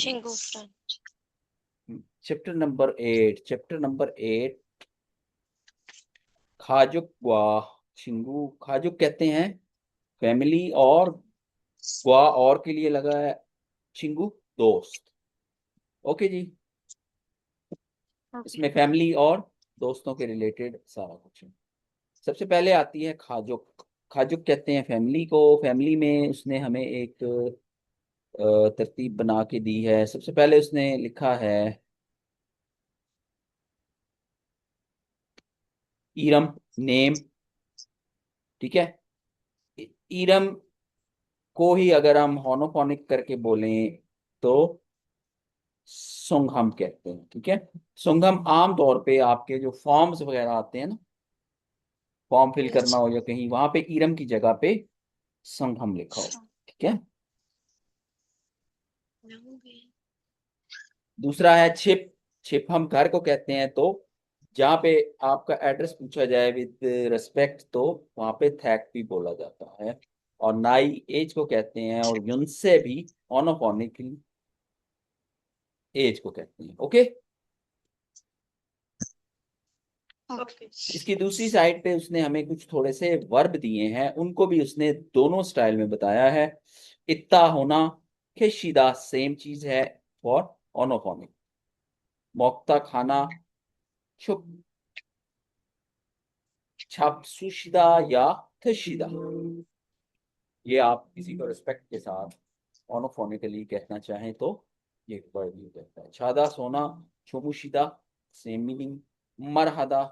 चिंगू friend. Chapter number 8 खाजुक ग्वा छिंगू। खाजुक कहते हैं family, और ग्वा और के लिए लगा है छिंगू दोस्त। ओके जी, ओके। इसमें फैमिली और दोस्तों के रिलेटेड सारा कुछ है। सबसे पहले आती है खाजुक। खाजुक कहते हैं फैमिली को। फैमिली में उसने हमें एक तरतीब बना के दी है। सबसे पहले उसने लिखा है ईरम, नेम। ठीक है, ईरम को ही अगर हम होनोफोनिक करके बोलें तो सुंघम कहते हैं। ठीक है, सुंघम आम तौर पे आपके जो फॉर्म्स वगैरह आते हैं ना, फॉर्म फिल करना यस। हो या कहीं, वहां पे ईरम की जगह पे संघम लिखा हो। ठीक है, दूसरा है छिप। छिप हम घर को कहते हैं, तो जहाँ पे आपका एड्रेस पूछा जाए विद रिस्पेक्ट तो वहां पे थैक भी बोला जाता है। और नाई एज को कहते हैं, और युनसे भी ऑनोफोनिकली एज को कहते हैं। Okay, okay. इसकी दूसरी साइड पे उसने हमें कुछ थोड़े से वर्ब दिए हैं, उनको भी उसने दोनों स्टाइल में बताया है। इत्ता होना, खेशीदा सेम चीज है फॉर ऑनोफोनिक। मोक्ता खाना, छुप छापसुशिदा या थशिदा। ये आप किसी को रिस्पेक्ट के साथ ऑनोफोनिकली कहना चाहें तो ये वर्ड यूज करता है। छादा सोना, छोमुशिदा सेम मीनिंग। मरहदा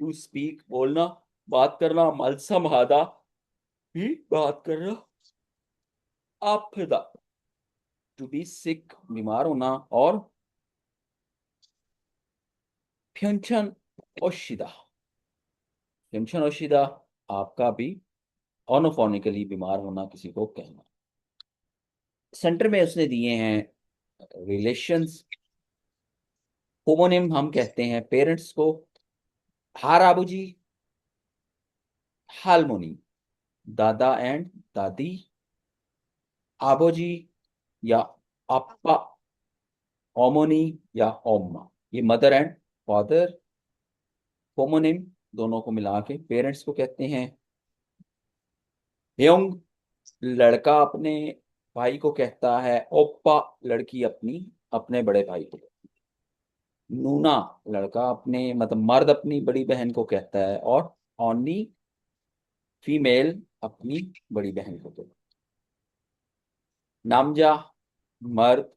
टू स्पीक बोलना, बात करना। मलसम हादा भी बात करना। आफदा टू बी सिक बीमार होना। और फ्यंशन ओशिदा, फ्यंशन ओशिदा आपका भी ऑनोफोनिकली बीमार होना, किसी को कहना। सेंटर में उसने दिए हैं रिलेशंस। होमोनिम हम कहते हैं पेरेंट्स को। हाराबुजी, हालमोनी दादा एंड दादी। आबोजी या अप्पा, ओमोनी या ओम्मा ये मदर एंड फादर। होमोनिम दोनों को मिला के पेरेंट्स को कहते हैं। यंग लड़का अपने भाई को कहता है। ओप्पा लड़की अपनी अपने बड़े भाई को। नूना लड़का अपने मतलब मर्द अपनी बड़ी बहन को कहता है। और ओनी फीमेल अपनी बड़ी बहन को कहता है। नामजा मर्द,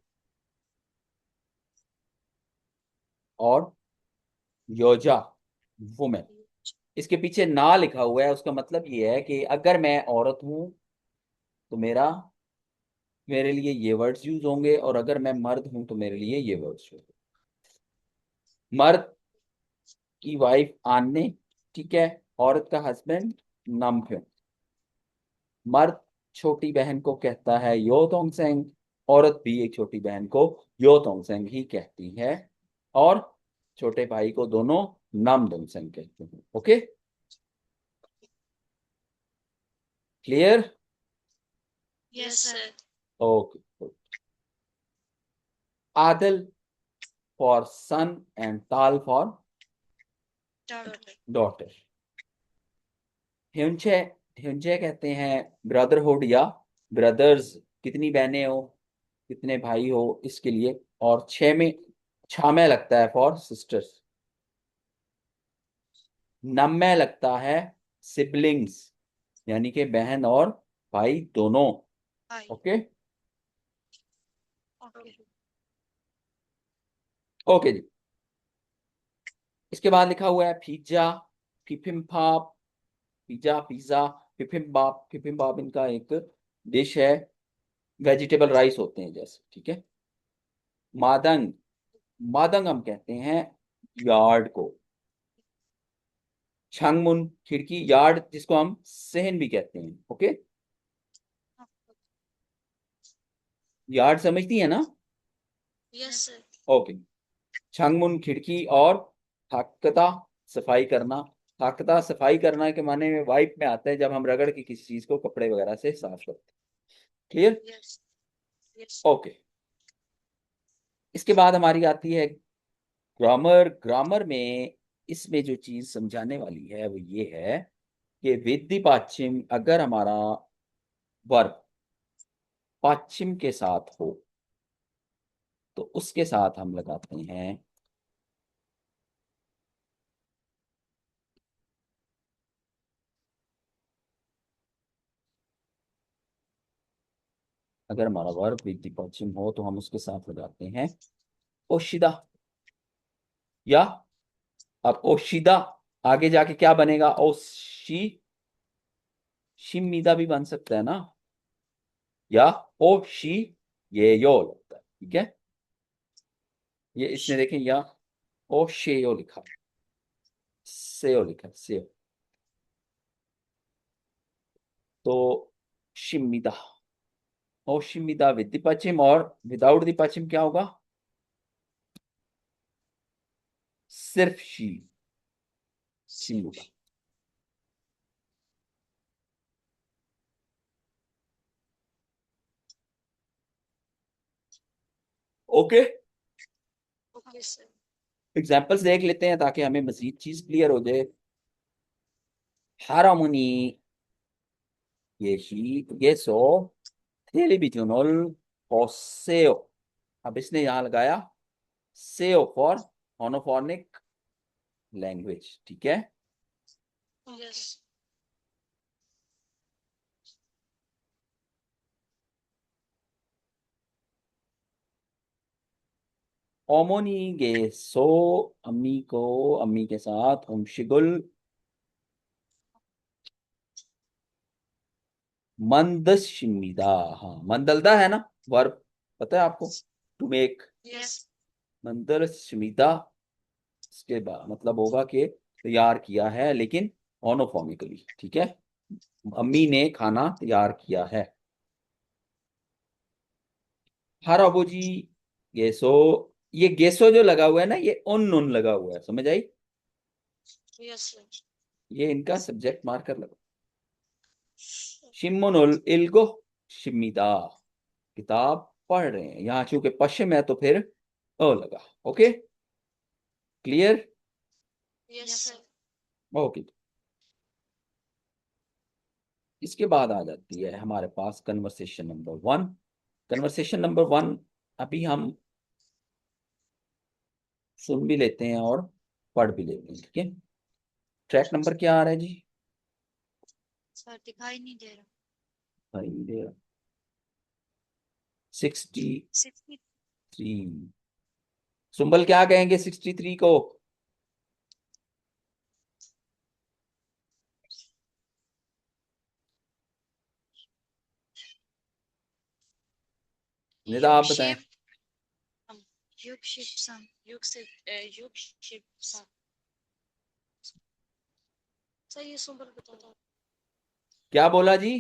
और योजा वुमेन। इसके पीछे ना लिखा हुआ है, उसका मतलब ये है कि अगर मैं औरत हूं तो मेरे लिए ये वर्ड्स यूज होंगे, और अगर मैं मर्द हूं तो मेरे लिए ये वर्ड्स होंगे। मर्द की वाइफ आने, ठीक है। औरत का हस्बैंड नामफ्यों। मर्द छोटी बहन को कहता है यो तोंगसेंग। औरत भी एक छोटी बहन को यो तोंगसेंग ही कहती है। और छोटे भाई को दोनों नाम दोंगसेंग कहते हैं। Okay, clear? Yes sir. Okay. आदल फॉर सन एंड ताल फॉर डॉटर। डॉटर। ह्युंचे, ह्युंचे कहते हैं ब्रदरहुड या ब्रदर्स, कितनी बहनें हो कितने भाई हो इसके लिए। और छह में छा में लगता है फॉर सिस्टर्स। नम में लगता है सिबलिंग्स, यानी कि बहन और भाई दोनों। हाय। Okay, okay. ओके जी। इसके बाद लिखा हुआ है pizza, bibimbap. Pizza, pizza, bibimbap. Bibimbap इनका एक डिश है, वेजिटेबल राइस होते हैं जैसे। ठीक है, मादंग, मादंग हम कहते हैं यार्ड को। छांगमुन खिड़की, यार्ड जिसको हम सहन भी कहते हैं। ओके, यार्ड समझती है ना? Yes sir. ओके, छांगमुन खिड़की। और थाकता सफाई करना। थाकता सफाई करना के माने में वाइप में आता है, जब हम रगड़ के किसी चीज को कपड़े वगैरह से साफ करते हैं। क्लियर? यस। यस। ओके, इसके बाद हमारी आती है ग्रामर। ग्रामर में इसमें जो चीज समझाने वाली है वो ये है कि विधि पाश्चिम अगर हमारा वर्ब पाश्चिम के साथ हो तो उसके साथ हम लगाते हैं अगर हमारा वर्ब विधि पाश्चिम हो तो हम उसके साथ लगाते हैं ओशिदा। या अब ओशिदा आगे जाके क्या बनेगा? ओशी शिमीदा भी बन सकता है ना, या ओशी ये यो लगता है, ठीक है। ये इसने देखें या ओशेयो लिखा, सेयो लिखा, सेयो। तो शिमिदा, ओशिमिदा विद द पश्चिम, और विदाउट द पश्चिम क्या होगा? सिर्फ शी, शिमुदा। Okay, okay sir. एग्जांपल्स देख लेते हैं ताकि हमें मजीद चीज क्लियर हो जाए। हारामुनी ये सो टेलीविजनल पोसेओ। अब इसने यहां लगाया सेओ फॉर मोनोफोनिक लैंग्वेज, ठीक है। यस। ओमोनी गे सो अम्मी को, अम्मी के साथ उमशिगुल मंदशिमिदा। हाँ, मंदलदा है ना वर्ब, पता है आपको, टू मेक। यस। मंदशिमिदा इसके बाद मतलब होगा कि तैयार किया है, लेकिन ओनोफॉर्मिकली, ठीक है। अम्मी ने खाना तैयार किया है। हर जी गेसो, ये गेसो जो लगा हुआ है ना, ये उन नुन लगा हुआ है, समझ आई? Yes sir. ये इनका सब्जेक्ट मार्कर लगा। शिमोनुल इल्गो शिमिदा, किताब पढ़ रहे हैं। यहाँ चूंकि पश्चिम है तो फिर ओ लगा। Okay, clear? Yes sir. Okay. इसके बाद आ जाती है हमारे पास कन्वर्सेशन नंबर 1। कन्वर्सेशन नंबर 1 अभी हम सुन भी लेते हैं और पढ़ भी लेते हैं, ठीक है। ट्रैक नंबर क्या आ रहा है जी? सर दिखाई नहीं दे रहा। भाई 63। 63। सुंबल क्या कहेंगे 63 को? निदा युग आप बताएं। शिव। युग शिव सम युग से युग शिव सम। सर ये सुंबल बता दो। क्या बोला जी?